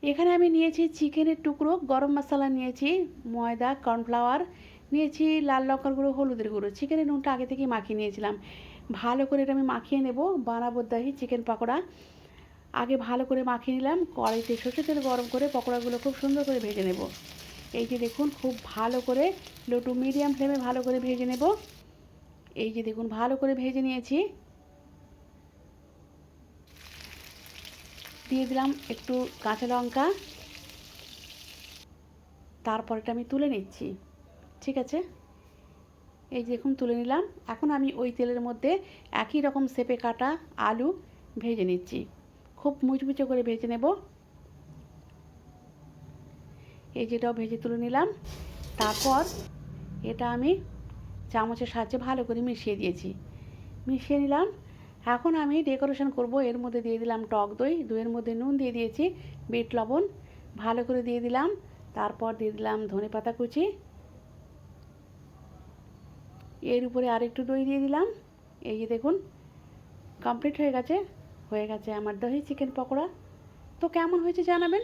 এখানে আমি নিয়েছি চিকেনের টুকরো, গরম মশলা নিয়েছি, ময়দা, কর্নফ্লাওয়ার নিয়েছি, লাল লঙ্কার গুঁড়ো, হলুদের গুঁড়ো। চিকেনের নুনটা আগে থেকেই মাখিয়ে নিয়েছিলাম। ভালো করে এটা আমি মাখিয়ে নেব। বানাবো দহি চিকেন পকোড়া। আগে ভালো করে মাখিয়ে নিলাম। কড়াইতে সরষের তেল গরম করে পকোড়াগুলো খুব সুন্দর করে ভেজে নেব। এই যে দেখুন, খুব ভালো করে লো টু মিডিয়াম ফ্লেমে ভালো করে ভেজে নেব। এই যে দেখুন, ভালো করে ভেজে নিয়েছি। দিয়ে দিলাম একটু কাঁচা লঙ্কা। তারপর এটা আমি তুলে নিচ্ছি। ঠিক আছে, এই যে দেখুন তুলে নিলাম। এখন আমি ওই তেলের মধ্যে একই রকম শেপে কাটা আলু ভেজে নিচ্ছি। খুব মুচমুচে করে ভেজে নেব। এই যেটাও ভেজে তুলে নিলাম। তারপর এটা আমি চামচের সাহায্যে ভালো করে মিশিয়ে দিয়েছি। মিশিয়ে নিলাম। এখন আমি ডেকোরেশন করব। এর মধ্যে দিয়ে দিলাম টক দই, দইয়ের মধ্যে নুন দিয়ে দিয়েছি, বিট লবণ ভালো করে দিয়ে দিলাম। তারপর দিয়ে দিলাম ধনেপাতা কুচি। এর উপরে আরেকটু দই দিয়ে দিলাম। এই যে দেখুন, কমপ্লিট হয়ে গেছে আমার দহি চিকেন পকোড়া। তো কেমন হয়েছে জানাবেন।